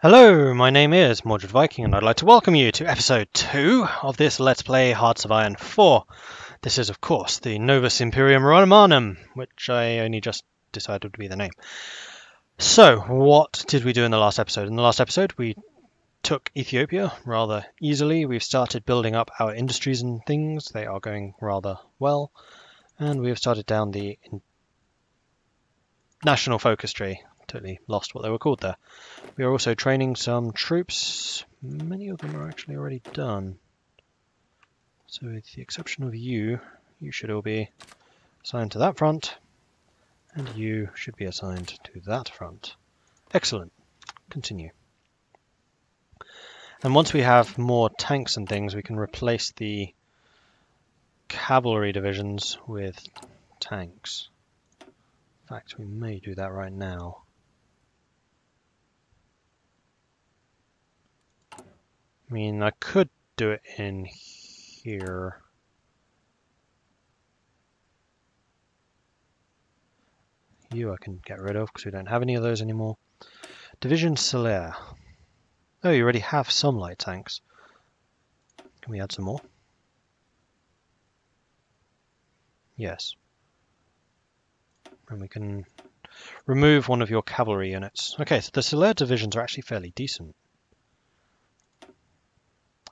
Hello, my name is Mordred Viking, and I'd like to welcome you to episode 2 of this Let's Play Hearts of Iron 4. This is, of course, the Novus Imperium Romanum, which I only just decided to be the name. So, what did we do in the last episode? In the last episode, we took Ethiopia rather easily. We've started building up our industries and things. They are going rather well. And we have started down the national focus tree. Totally lost what they were called there. We are also training some troops. Many of them are actually already done. So with the exception of you, you should all be assigned to that front, and you should be assigned to that front. Excellent. Continue. And once we have more tanks and things, we can replace the cavalry divisions with tanks. In fact, we may do that right now. I mean, I could do it in here. You I can get rid of because we don't have any of those anymore. Division Solaire. Oh, you already have some light tanks. Can we add some more? Yes. And we can remove one of your cavalry units. Okay, so the Solaire divisions are actually fairly decent.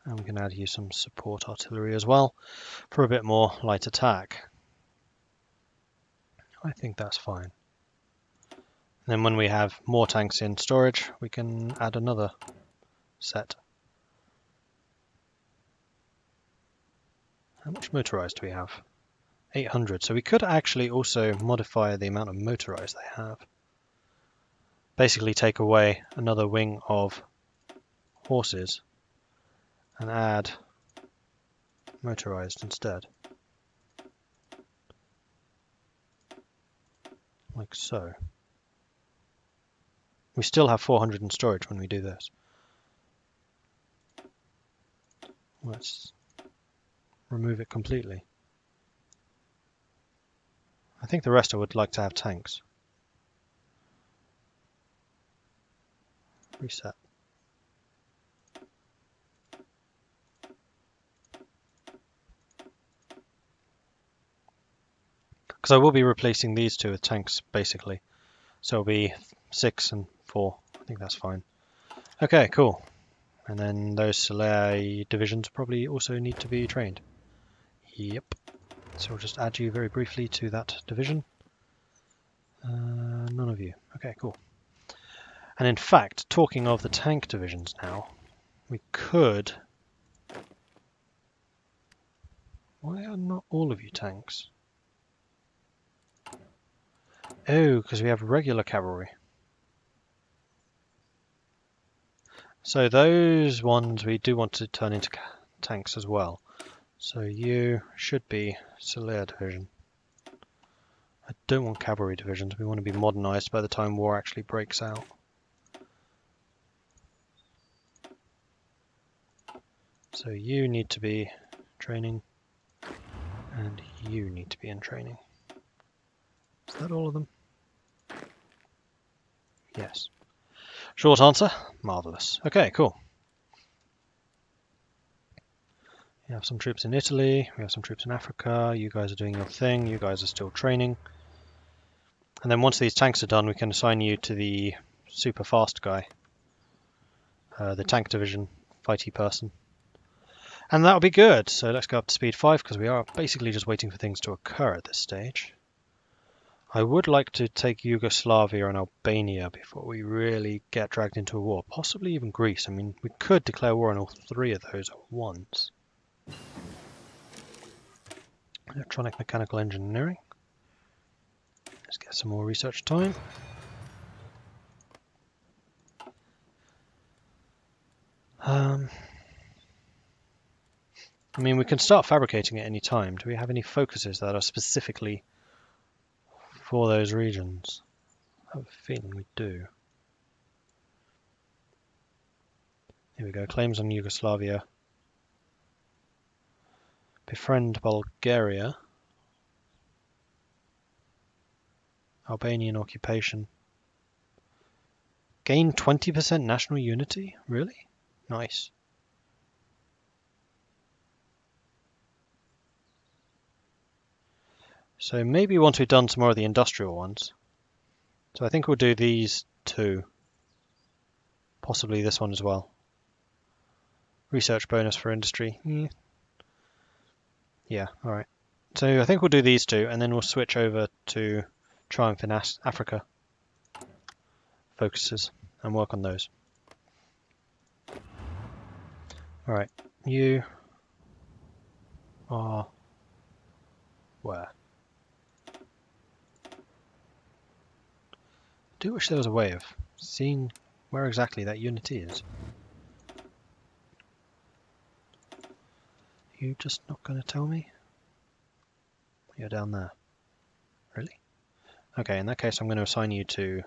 And we can add you some support artillery as well for a bit more light attack. I think that's fine. And then when we have more tanks in storage, we can add another set. How much motorized do we have? 800. So we could actually also modify the amount of motorized they have. Basically take away another wing of horses and add motorized instead. Like so. We still have 400 in storage when we do this. Let's remove it completely. I think the rest I would like to have tanks. Reset. Because I will be replacing these two with tanks, basically. So it'll be 6 and 4. I think that's fine. Okay, cool. And then those Solaire divisions probably also need to be trained. Yep. So we'll just add you very briefly to that division. None of you. Okay, cool. And in fact, talking of the tank divisions now, we could... Why are not all of you tanks? Oh, because we have regular cavalry. So those ones we do want to turn into tanks as well. So you should be Solaire division. I don't want cavalry divisions. We want to be modernized by the time war actually breaks out. So you need to be training, and you need to be in training. Is that all of them? Yes. Short answer, marvellous. Okay, cool. We have some troops in Italy, we have some troops in Africa, you guys are doing your thing, you guys are still training. And then once these tanks are done, we can assign you to the super fast guy. The tank division, fighty person. And that'll be good. So let's go up to speed 5 because we are basically just waiting for things to occur at this stage. I would like to take Yugoslavia and Albania before we really get dragged into a war. Possibly even Greece. I mean, we could declare war on all 3 of those at once. Electronic mechanical engineering. Let's get some more research time. I mean, we can start fabricating at any time. Do we have any focuses that are specifically for those regions? I have a feeling we do. Here we go. Claims on Yugoslavia. Befriend Bulgaria. Albanian occupation. Gain 20% national unity? Really? Nice. So maybe once we've done some more of the industrial ones. So I think we'll do these two. Possibly this one as well. Research bonus for industry. Yeah, alright. So I think we'll do these two, and then we'll switch over to Triumph in Africa. Focuses, and work on those. Alright, you are where? I do wish there was a way of seeing where exactly that unity is. You just not going to tell me? You're down there. Really? Okay, in that case I'm going to assign you to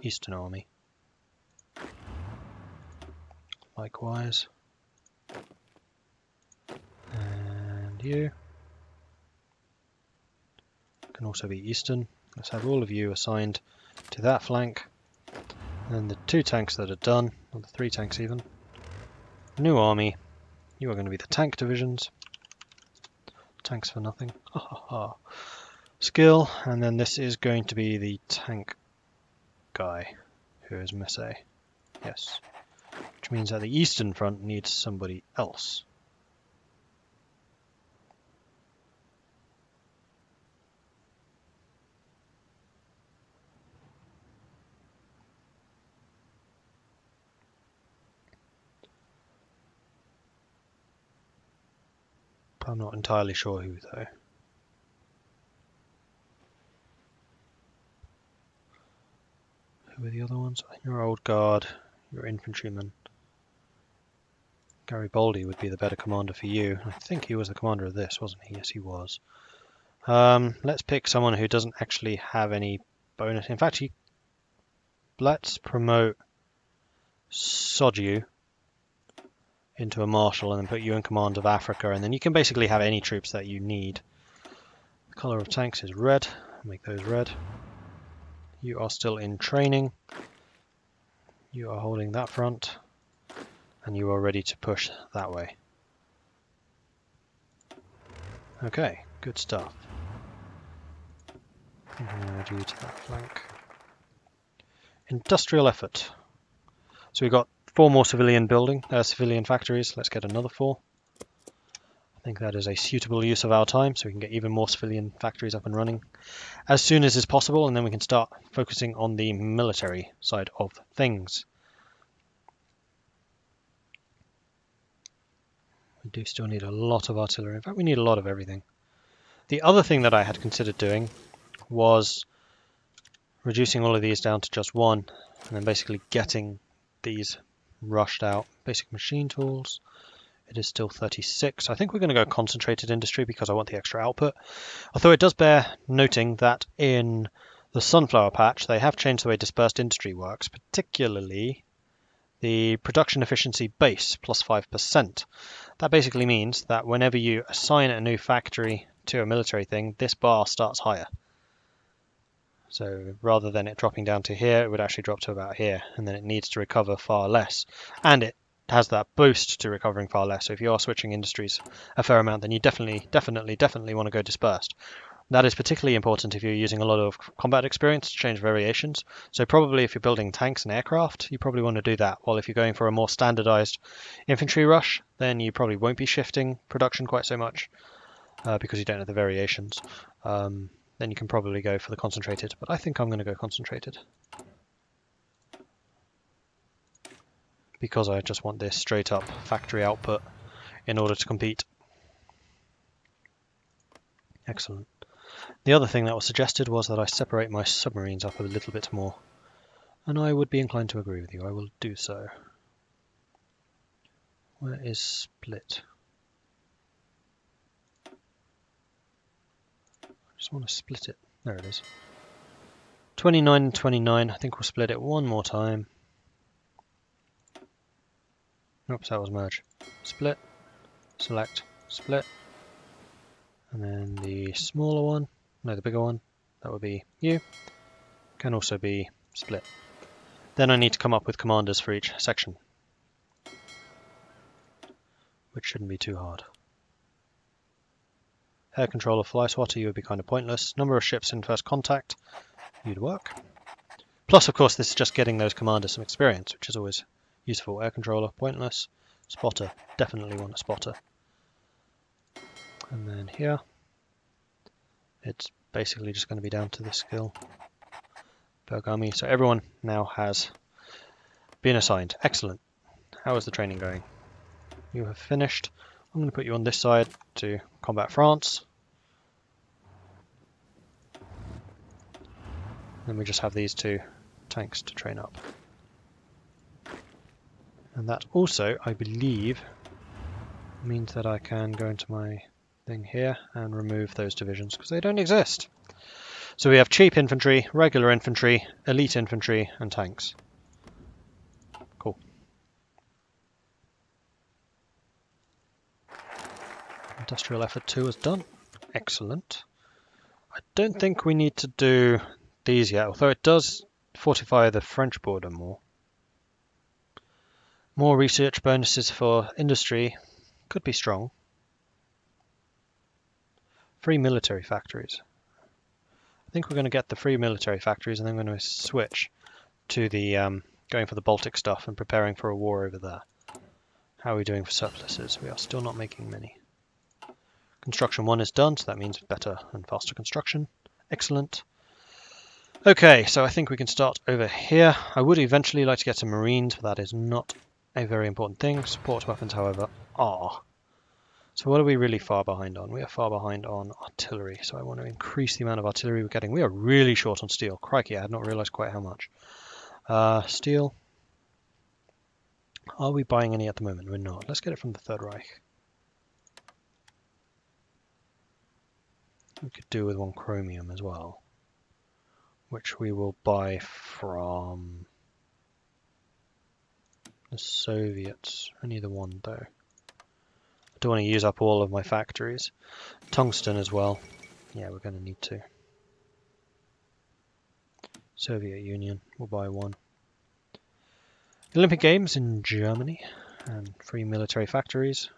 Eastern Army. Likewise. And you can also be Eastern. Let's have all of you assigned to that flank. And the 2 tanks that are done, or the 3 tanks even. New army. You are going to be the tank divisions. Tanks for nothing. Ha ha ha. Skill, and then this is going to be the tank guy, who is Messe. Yes. Which means that the Eastern Front needs somebody else. I'm not entirely sure who, though. Who are the other ones? Your old guard, your infantryman. Garibaldi would be the better commander for you. I think he was the commander of this, wasn't he? Yes, he was. Let's pick someone who doesn't actually have any bonus. In fact, let's promote Sodju into a marshal and then put you in command of Africa, and then you can basically have any troops that you need. The colour of tanks is red. Make those red. You are still in training. You are holding that front, and you are ready to push that way. Okay, good stuff. I'm going to add you to that flank. Industrial effort. So we've got 4 more civilian factories. Let's get another 4. I think that is a suitable use of our time, so we can get even more civilian factories up and running as soon as is possible, and then we can start focusing on the military side of things. We do still need a lot of artillery. In fact, we need a lot of everything. The other thing that I had considered doing was reducing all of these down to just 1, and then basically getting these rushed out. Basic machine tools. It is still 36. I think we're going to go concentrated industry because I want the extra output. Although it does bear noting that in the sunflower patch they have changed the way dispersed industry works, particularly the production efficiency base plus 5%. That basically means that whenever you assign a new factory to a military thing, this bar starts higher. So rather than it dropping down to here, it would actually drop to about here, and then it needs to recover far less. And it has that boost to recovering far less. So if you are switching industries a fair amount, then you definitely want to go dispersed. That is particularly important if you're using a lot of combat experience to change variations. So probably if you're building tanks and aircraft, you probably want to do that. While if you're going for a more standardized infantry rush, then you probably won't be shifting production quite so much because you don't have the variations. Then you can probably go for the concentrated, but I think I'm going to go concentrated. Because I just want this straight up factory output in order to compete. Excellent. The other thing that was suggested was that I separate my submarines up a little bit more. And I would be inclined to agree with you. I will do so. Where is split? I just want to split it. There it is. 29 and 29. I think we'll split it one more time. Oops, that was merge. Split, select, split. And then the smaller one, no, the bigger one, that would be you, can also be split. Then I need to come up with commanders for each section, which shouldn't be too hard. Air controller, fly swatter, you would be kind of pointless. Number of ships in first contact, you'd work. Plus, of course, this is just getting those commanders some experience, which is always useful. Air controller, pointless. Spotter, definitely want a spotter. And then here, it's basically just going to be down to this skill. Bergami. So everyone now has been assigned. Excellent. How is the training going? You have finished. I'm going to put you on this side to combat France. Then we just have these two tanks to train up. And that also, I believe, means that I can go into my thing here and remove those divisions because they don't exist. So we have cheap infantry, regular infantry, elite infantry, and tanks. Cool. Industrial effort 2 is done. Excellent. I don't think we need to do these yet, although it does fortify the French border more. More research bonuses for industry could be strong. Free military factories. I think we're going to get the free military factories and then we're going to switch to the going for the Baltic stuff and preparing for a war over there. How are we doing for surpluses? We are still not making many. Construction 1 is done, so that means better and faster construction. Excellent. Okay, so I think we can start over here. I would eventually like to get some Marines, but that is not a very important thing. Support weapons, however, are. So what are we really far behind on? We are far behind on artillery, so I want to increase the amount of artillery we're getting. We are really short on steel. Crikey, I had not realized quite how much. Steel. Are we buying any at the moment? We're not. Let's get it from the Third Reich. We could do with one chromium as well, which we will buy from the Soviets. Only the one though. I don't want to use up all of my factories. Tungsten as well. Yeah, we're going to need to. Soviet Union, we'll buy one. Olympic Games in Germany and free military factories,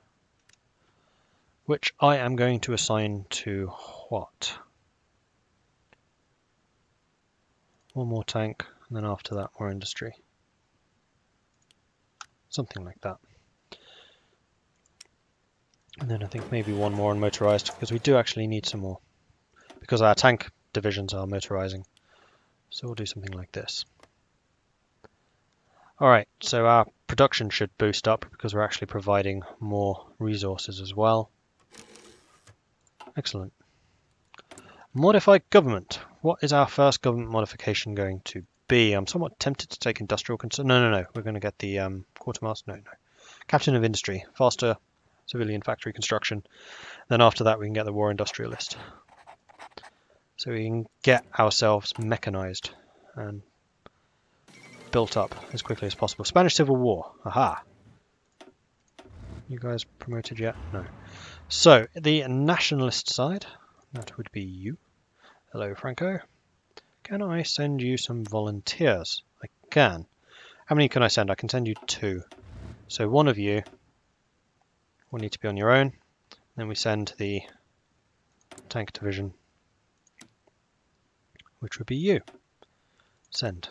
which I am going to assign to what? One more tank, and then after that more industry. Something like that. And then I think maybe one more on motorized, because we do actually need some more. Because our tank divisions are motorizing. So we'll do something like this. Alright, so our production should boost up because we're actually providing more resources as well. Excellent. Modify government. What is our first government modification going to be? I'm somewhat tempted to take industrial concern. No. We're going to get the quartermaster. No. Captain of industry. Faster civilian factory construction. Then after that we can get the war industrialist. So we can get ourselves mechanized and built up as quickly as possible. Spanish Civil War. Aha. You guys promoted yet? No. So, the nationalist side, that would be you. Hello, Franco. Can I send you some volunteers? I can. How many can I send? I can send you 2. So one of you will need to be on your own. Then we send the tank division, which would be you. Send.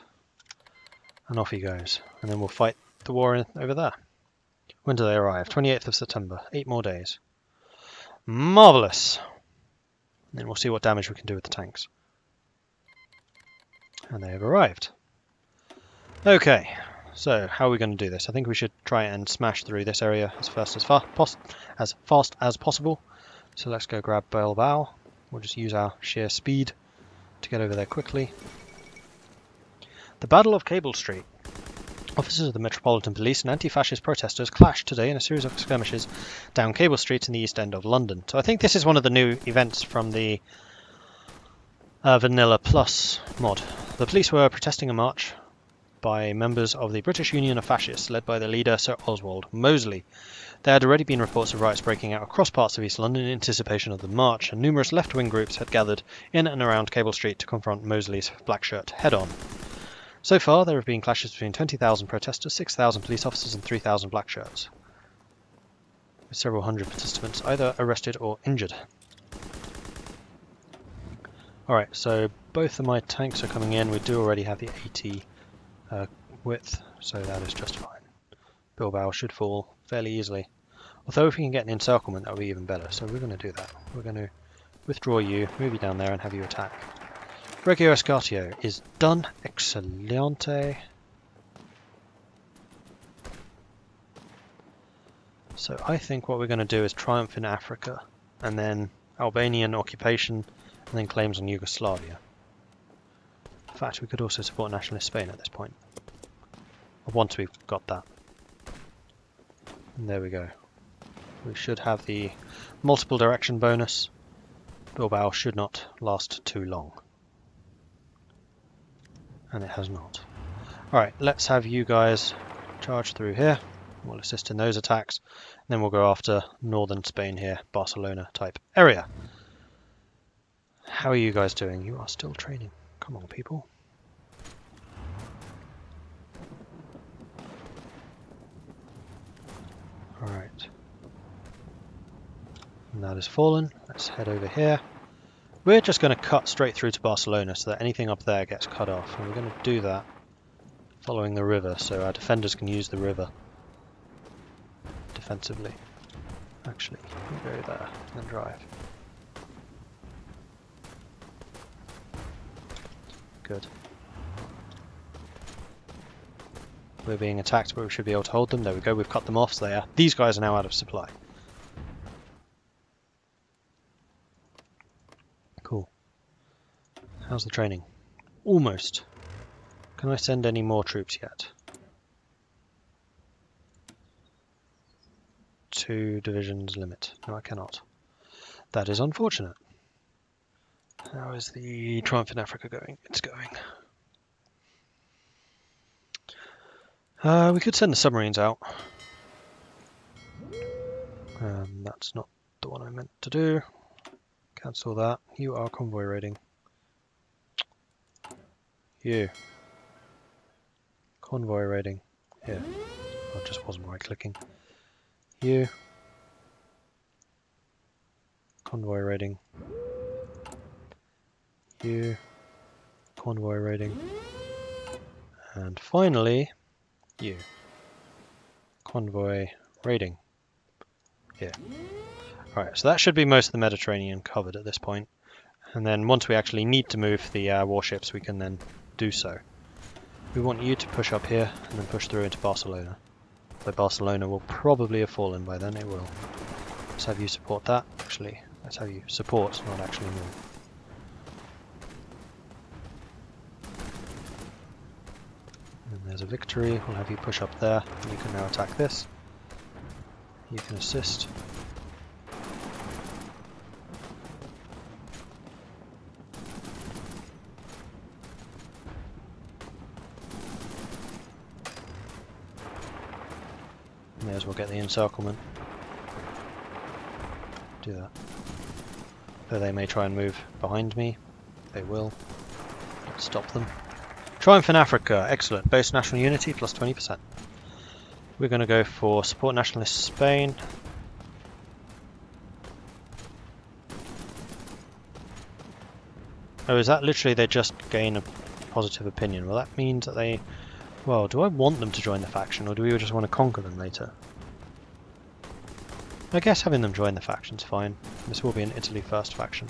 And off he goes. And then we'll fight the war over there. When do they arrive? 28th of September. 8 more days. Marvellous! And then we'll see what damage we can do with the tanks. And they have arrived. Okay, so how are we going to do this? I think we should try and smash through this area as fast as possible. So let's go grab Bilbao. We'll just use our sheer speed to get over there quickly. The Battle of Cable Street. Officers of the Metropolitan Police and anti-fascist protesters clashed today in a series of skirmishes down Cable Street in the East End of London. So I think this is one of the new events from the Vanilla Plus mod. The police were protesting a march by members of the British Union of Fascists, led by the leader Sir Oswald Mosley. There had already been reports of riots breaking out across parts of East London in anticipation of the march, and numerous left-wing groups had gathered in and around Cable Street to confront Mosley's black shirt head-on. So far, there have been clashes between 20,000 protesters, 6,000 police officers, and 3,000 black shirts, with several hundred participants either arrested or injured. Alright, so both of my tanks are coming in. We do already have the 80 width, so that is just fine. Bilbao should fall fairly easily. Although if we can get an encirclement, that would be even better. So we're going to do that. We're going to withdraw you, move you down there, and have you attack. Reggio Escartio is done. Excelente. So I think what we're going to do is triumph in Africa, and then Albanian occupation, and then claims on Yugoslavia. In fact, we could also support nationalist Spain at this point. Once we've got that. And there we go. We should have the multiple direction bonus. Bilbao should not last too long. And it has not. Alright, let's have you guys charge through here. We'll assist in those attacks. And then we'll go after northern Spain here, Barcelona type area. How are you guys doing? You are still training. Come on, people. Alright. And that has fallen. Let's head over here. We're just going to cut straight through to Barcelona so that anything up there gets cut off. And we're going to do that following the river so our defenders can use the river defensively. Actually, we'll go there and then drive. Good. We're being attacked, but we should be able to hold them. There we go, we've cut them off. So these guys are now out of supply. Cool. How's the training? Almost. Can I send any more troops yet? 2 divisions limit. No, I cannot. That is unfortunate. How is the Triumph in Africa going? It's going. We could send the submarines out. That's not the one I meant to do. Cancel that. You are convoy raiding. You. Convoy raiding. Here. Oh, it just wasn't right clicking. You. Convoy raiding. You. Convoy raiding. And finally, you. Convoy raiding. Here. Alright, so that should be most of the Mediterranean covered at this point. And then once we actually need to move the warships, we can then do so. We want you to push up here and then push through into Barcelona. Though Barcelona will probably have fallen by then, it will. Let's have you support that. Actually, let's have you support, not actually move. And there's a victory. We'll have you push up there, and you can now attack this. You can assist. May as well get the encirclement. Do that. Though they may try and move behind me. They will. Let's stop them. Triumph in Africa. Excellent. Base national unity plus 20%. We're going to go for support nationalist Spain. Oh, is that literally they just gain a positive opinion? Well, that means that they... Well, do I want them to join the faction, or do we just want to conquer them later? I guess having them join the faction's fine. This will be an Italy first faction.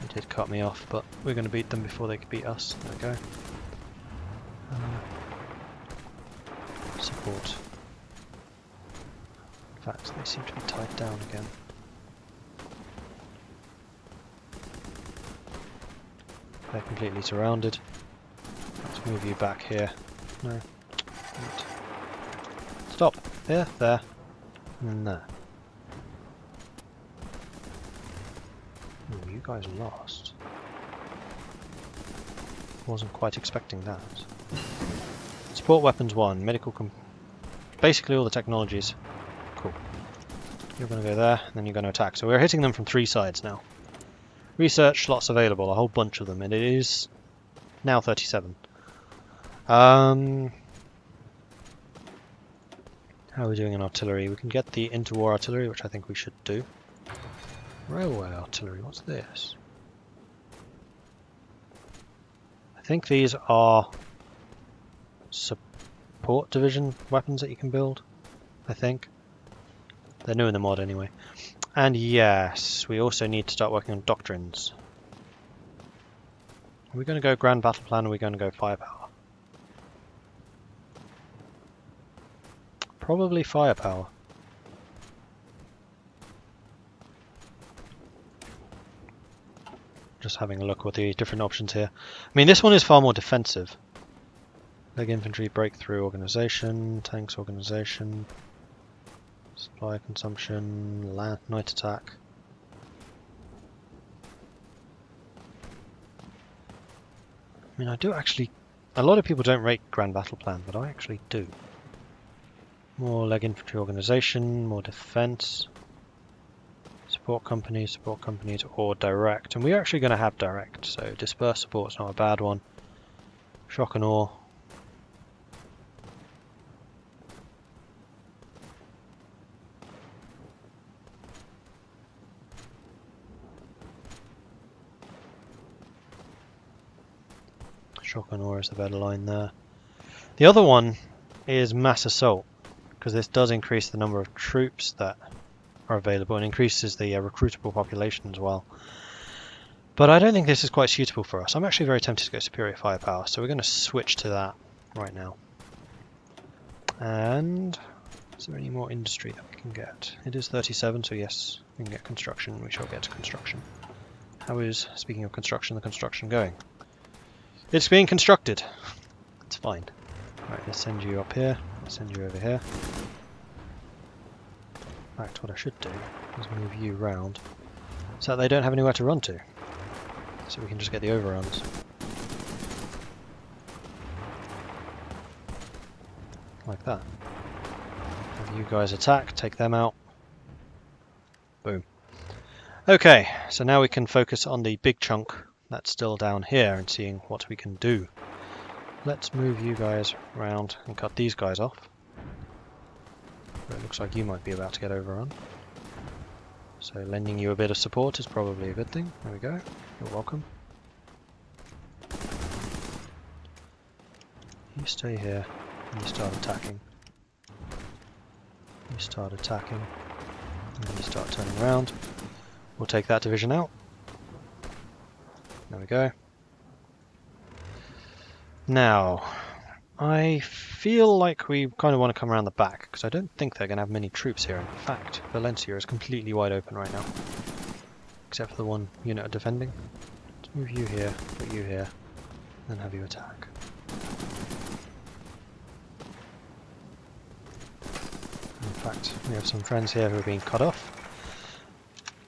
They did cut me off, but we're going to beat them before they can beat us. There we go. Support. In fact, they seem to be tied down again. They're completely surrounded. Let's move you back here. No. Right. Stop. Here, there, and there. Ooh, you guys lost. Wasn't quite expecting that. Support weapons 1, medical basically all the technologies. Cool. You're going to go there, and then you're going to attack. So we're hitting them from 3 sides now. Research slots available, a whole bunch of them, and it is now 37. How are we doing in artillery? We can get the Interwar Artillery, which I think we should do. Railway Artillery, what's this? I think these are support division weapons that you can build, I think. They're new in the mod anyway. And yes, we also need to start working on doctrines. Are we going to go grand battle plan or are we going to go firepower? Probably firepower. Just having a look at the different options here. I mean, this one is far more defensive. Leg infantry, breakthrough organization, tanks organization, supply consumption, night attack. I mean, I do actually. A lot of people don't rate Grand Battle Plan, but I actually do. More leg infantry organization, more defense. Support companies, or direct. And we're actually going to have direct, so disperse support's not a bad one. Shock and awe. Shock and awe is the better line there. The other one is mass assault, because this does increase the number of troops that are available and increases the recruitable population as well. But I don't think this is quite suitable for us. I'm actually very tempted to go superior firepower, so we're going to switch to that right now. And is there any more industry that we can get? It is 37, so yes, we can get construction. We shall get to construction. How is, speaking of construction, the construction going? It's being constructed. It's fine. Right, let's send you up here. Let's send you over here. In fact, what I should do is move you round so that they don't have anywhere to run to. So we can just get the overruns. Like that. Have you guys attack, take them out. Boom. Okay, so now we can focus on the big chunk that's still down here and seeing what we can do. Let's move you guys around and cut these guys off. It looks like you might be about to get overrun. So lending you a bit of support is probably a good thing. There we go. You're welcome. You stay here and you start attacking. You start attacking. And then you start turning around. We'll take that division out. There we go. Now, I feel like we kind of want to come around the back, because I don't think they're going to have many troops here. In fact, Valencia is completely wide open right now. Except for the one unit of defending. Let's move you here, put you here, and then have you attack. In fact, we have some friends here who are being cut off.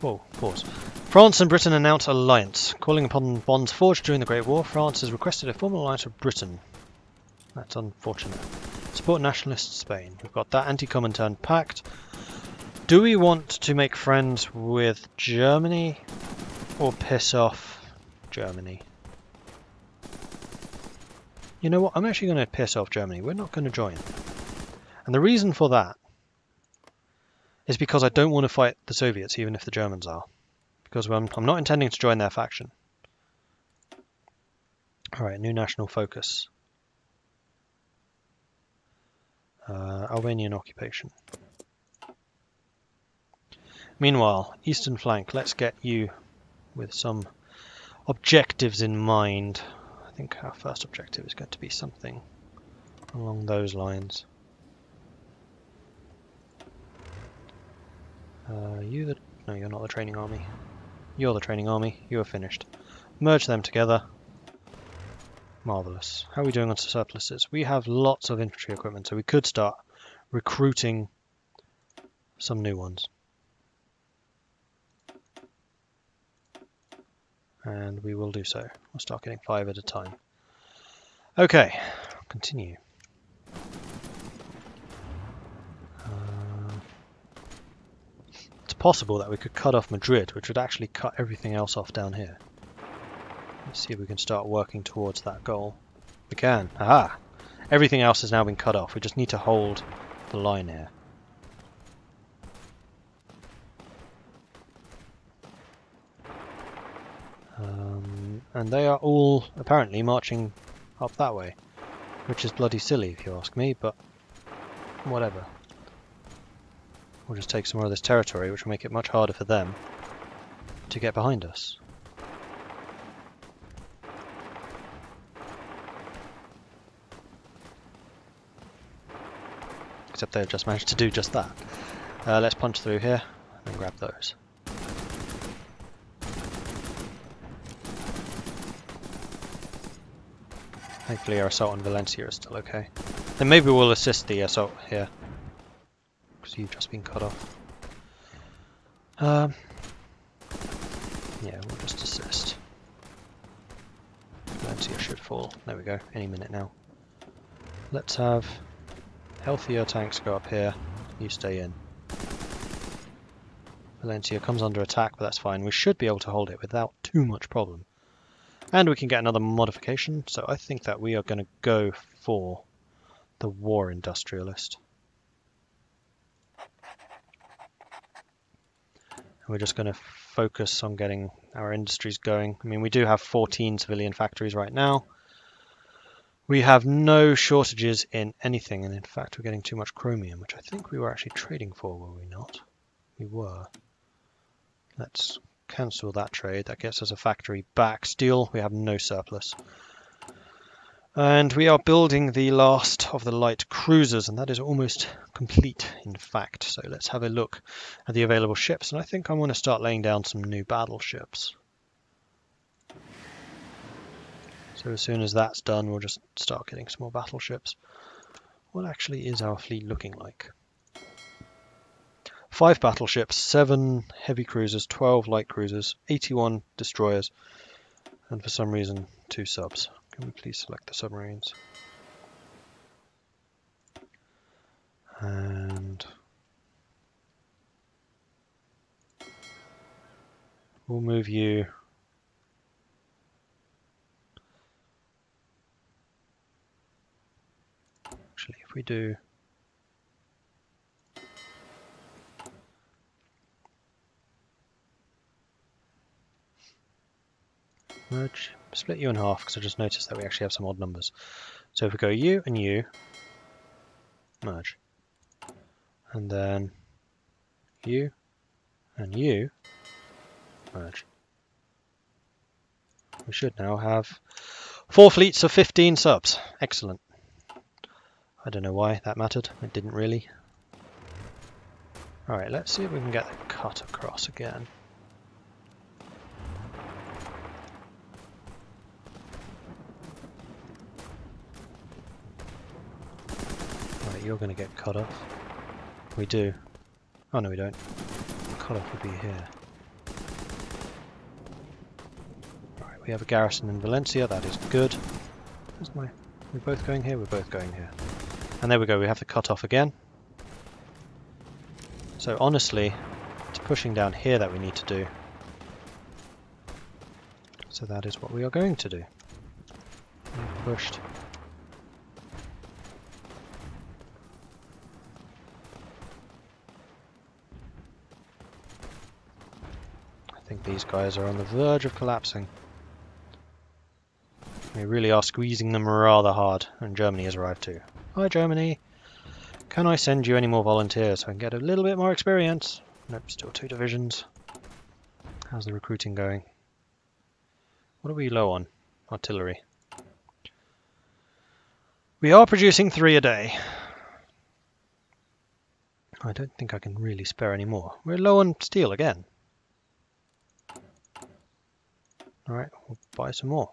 Whoa, pause. France and Britain announce alliance. Calling upon bonds forged during the Great War, France has requested a formal alliance with Britain. That's unfortunate. Support nationalist Spain. We've got that anti-Comintern pact. Do we want to make friends with Germany or piss off Germany? You know what? I'm actually going to piss off Germany. We're not going to join. And the reason for that is because I don't want to fight the Soviets, even if the Germans are. Because I'm not intending to join their faction. Alright, new national focus. Albanian occupation. Meanwhile, eastern flank, let's get you with some objectives in mind. I think our first objective is going to be something along those lines. No, you're not the training army. You're the training army. You are finished. Merge them together. Marvellous. How are we doing on surpluses? We have lots of infantry equipment, so we could start recruiting some new ones. And we will do so. We'll start getting 5 at a time. Okay, continue. It's possible that we could cut off Madrid, which would actually cut everything else off down here. Let's see if we can start working towards that goal. We can. Aha! Everything else has now been cut off. We just need to hold the line here. And they are all apparently marching up that way, which is bloody silly if you ask me, but whatever. We'll just take some more of this territory, which will make it much harder for them to get behind us. Except they've just managed to do just that. Let's punch through here and grab those. Thankfully our assault on Valencia is still okay. Then maybe we'll assist the assault here, because you've just been cut off. Yeah, we'll just assist. Valencia should fall. There we go, any minute now. Let's have healthier tanks go up here, you stay in. Valencia comes under attack, but that's fine. We should be able to hold it without too much problem. And we can get another modification, so I think that we are going to go for the War Industrialist. And we're just going to focus on getting our industries going. I mean, we do have 14 civilian factories right now. We have no shortages in anything, and in fact we're getting too much chromium, which I think we were actually trading for, were we not? We were. Let's cancel that trade. That gets us a factory back. Steel, we have no surplus. And we are building the last of the light cruisers, and that is almost complete, in fact. So let's have a look at the available ships, and I think I want to start laying down some new battleships. So as soon as that's done, we'll just start getting some more battleships. What actually is our fleet looking like? 5 battleships, 7 heavy cruisers, 12 light cruisers, 81 destroyers, and for some reason 2 subs. Can we please select the submarines? And we'll move you. Actually, if we do merge, split you in half, because I just noticed that we actually have some odd numbers. So if we go you and you, merge. And then you and you, merge. We should now have 4 fleets of 15 subs. Excellent. I don't know why that mattered. It didn't really. Alright, let's see if we can get the cut across again. You're going to get cut off. We do. Oh no, we don't. Cut off would be here. Right, we have a garrison in Valencia. That is good. Where's my? We're both going here. We're both going here. And there we go. We have the cut off again. So honestly, it's pushing down here that we need to do. So that is what we are going to do. We've pushed. I think these guys are on the verge of collapsing. We really are squeezing them rather hard, and Germany has arrived too. Hi Germany! Can I send you any more volunteers so I can get a little bit more experience? Nope, still 2 divisions. How's the recruiting going? What are we low on? Artillery. We are producing 3 a day. I don't think I can really spare any more. We're low on steel again. Alright, we'll buy some more.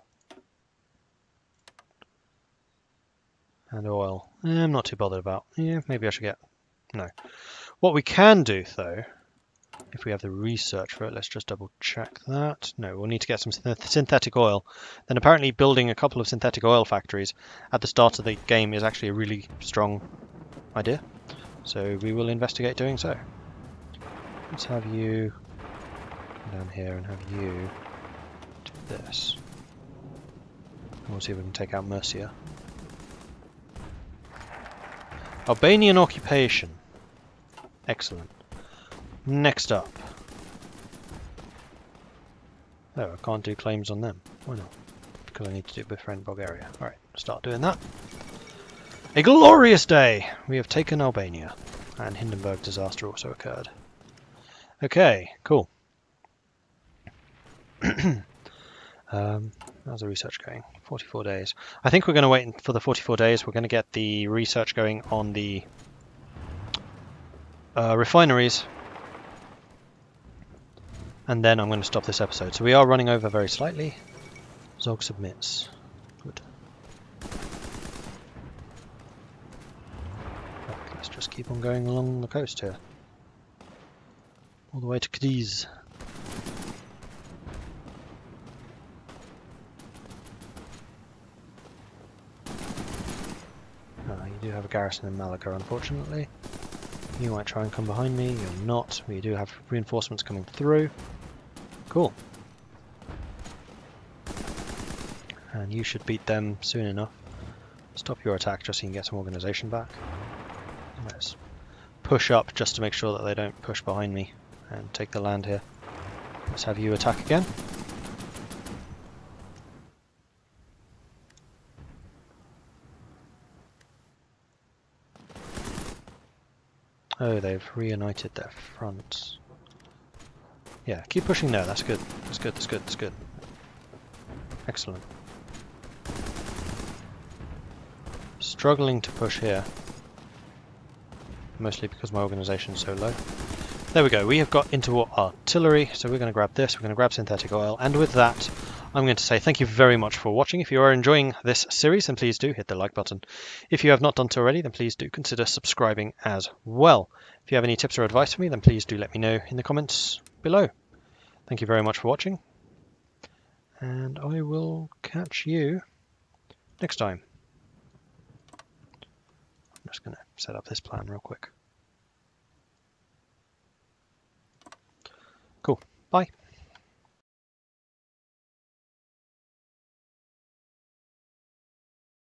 And oil. I'm not too bothered about. Yeah, maybe I should get... No. What we can do, though, if we have the research for it, let's just double check that. No, we'll need to get some synthetic oil. Then apparently building a couple of synthetic oil factories at the start of the game is actually a really strong idea. So we will investigate doing so. Let's have you come down here and have you do this. And we'll see if we can take out Mercia. Albanian occupation. Excellent. Next up. Oh, I can't do claims on them. Why not? Because I need to befriend Bulgaria. Alright, start doing that. A glorious day! We have taken Albania. And Hindenburg disaster also occurred. Okay, cool. How's the research going? 44 days. I think we're going to wait for the 44 days. We're going to get the research going on the refineries. And then I'm going to stop this episode. So we are running over very slightly. Zog submits. Good. Right, let's just keep on going along the coast here. All the way to Cadiz. You do have a garrison in Malaga, unfortunately. You might try and come behind me. You're not. We do have reinforcements coming through. Cool. And you should beat them soon enough. Stop your attack just so you can get some organisation back. Let's push up just to make sure that they don't push behind me and take the land here. Let's have you attack again. Oh, they've reunited their fronts. Yeah, keep pushing there. That's good. That's good. That's good. That's good. Excellent. Struggling to push here. Mostly because my organisation is so low. There we go. We have got Interwar Artillery. So we're going to grab this. We're going to grab synthetic oil. And with that, I'm going to say thank you very much for watching. If you are enjoying this series, then please do hit the like button. If you have not done so already, then please do consider subscribing as well. If you have any tips or advice for me, then please do let me know in the comments below. Thank you very much for watching, and I will catch you next time. I'm just going to set up this plan real quick. Cool. Bye.